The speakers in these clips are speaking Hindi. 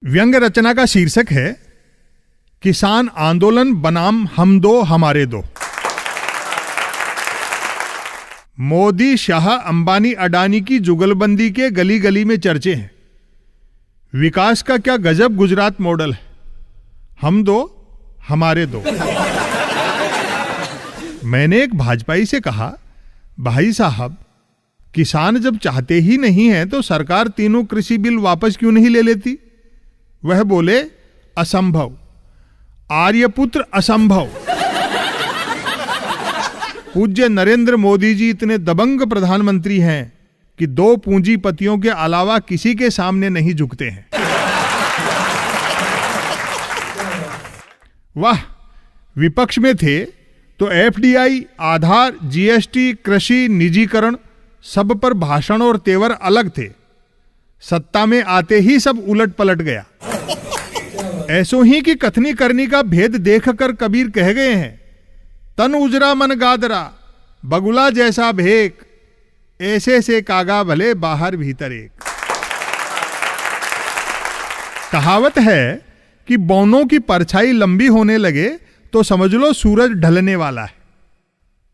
व्यंग्य रचना का शीर्षक है किसान आंदोलन बनाम हम दो हमारे दो। मोदी, शाह, अंबानी, अडानी की जुगलबंदी के गली गली में चर्चे हैं। विकास का क्या गजब गुजरात मॉडल है, हम दो हमारे दो। मैंने एक भाजपाई से कहा, भाई साहब, किसान जब चाहते ही नहीं है तो सरकार तीनों कृषि बिल वापस क्यों नहीं ले लेती? वह बोले, असंभव, आर्यपुत्र असंभव। पूज्य नरेंद्र मोदी जी इतने दबंग प्रधानमंत्री हैं कि दो पूंजीपतियों के अलावा किसी के सामने नहीं झुकते हैं। वाह, विपक्ष में थे तो एफडीआई, आधार, जीएसटी, कृषि, निजीकरण, सब पर भाषण और तेवर अलग थे। सत्ता में आते ही सब उलट पलट गया। ऐसो ही की कथनी करनी का भेद देखकर कबीर कह गए हैं, तन उजरा मन गादरा, बगुला जैसा भेक, ऐसे से कागा भले बाहर भीतर एक। कहावत है कि बौनों की परछाई लंबी होने लगे तो समझ लो सूरज ढलने वाला है।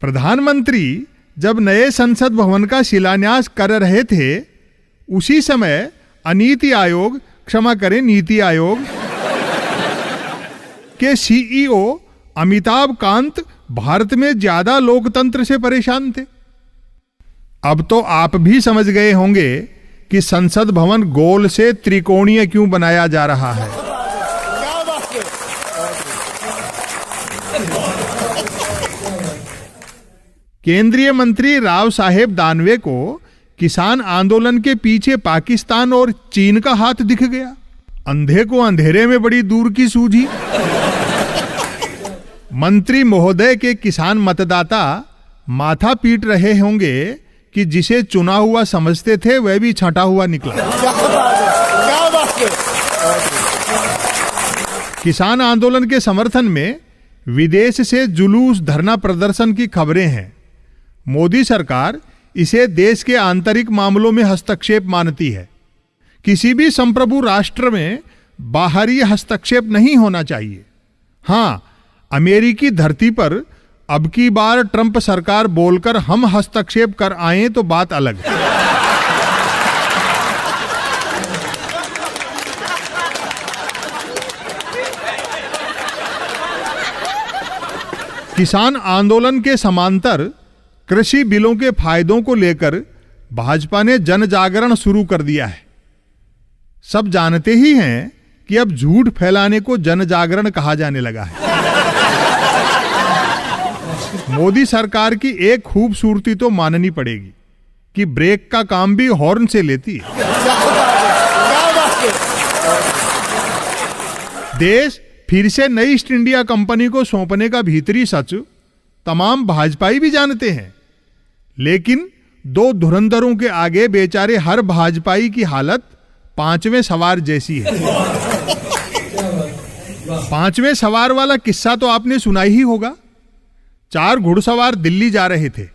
प्रधानमंत्री जब नए संसद भवन का शिलान्यास कर रहे थे, उसी समय अनीति आयोग, क्षमा करें नीति आयोग के सीईओ अमिताभ कांत भारत में ज्यादा लोकतंत्र से परेशान थे। अब तो आप भी समझ गए होंगे कि संसद भवन गोल से त्रिकोणीय क्यों बनाया जा रहा है। केंद्रीय मंत्री राव साहेब दानवे को किसान आंदोलन के पीछे पाकिस्तान और चीन का हाथ दिख गया। अंधे को अंधेरे में बड़ी दूर की सूझी। मंत्री महोदय के किसान मतदाता माथा पीट रहे होंगे कि जिसे चुना हुआ समझते थे वह भी छंटा हुआ निकला। किसान आंदोलन के समर्थन में विदेश से जुलूस, धरना प्रदर्शन की खबरें हैं। मोदी सरकार इसे देश के आंतरिक मामलों में हस्तक्षेप मानती है। किसी भी संप्रभु राष्ट्र में बाहरी हस्तक्षेप नहीं होना चाहिए। हां, अमेरिकी धरती पर अब की बार ट्रंप सरकार बोलकर हम हस्तक्षेप कर आए तो बात अलग है। किसान आंदोलन के समांतर कृषि बिलों के फायदों को लेकर भाजपा ने जन जागरण शुरू कर दिया है। सब जानते ही हैं कि अब झूठ फैलाने को जन जागरण कहा जाने लगा है। मोदी सरकार की एक खूबसूरती तो माननी पड़ेगी कि ब्रेक का काम भी हॉर्न से लेती है। देश फिर से नई ईस्ट इंडिया कंपनी को सौंपने का भीतरी सच तमाम भाजपाई भी जानते हैं, लेकिन दो धुरंधरों के आगे बेचारे हर भाजपाई की हालत पांचवें सवार जैसी है। पांचवें सवार वाला किस्सा तो आपने सुना ही होगा। 4 घुड़सवार दिल्ली जा रहे थे।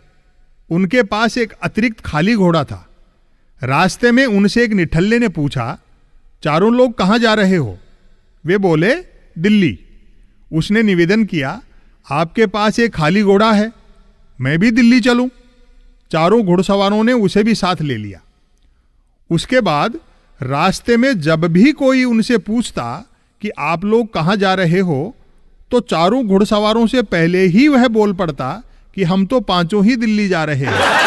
उनके पास एक अतिरिक्त खाली घोड़ा था। रास्ते में उनसे एक निठल्ले ने पूछा, चारों लोग कहां जा रहे हो? वे बोले, दिल्ली। उसने निवेदन किया, आपके पास एक खाली घोड़ा है, मैं भी दिल्ली चलूं। चारों घुड़सवारों ने उसे भी साथ ले लिया। उसके बाद रास्ते में जब भी कोई उनसे पूछता कि आप लोग कहां जा रहे हो, तो चारों घुड़सवारों से पहले ही वह बोल पड़ता कि हम तो पांचों ही दिल्ली जा रहे हैं।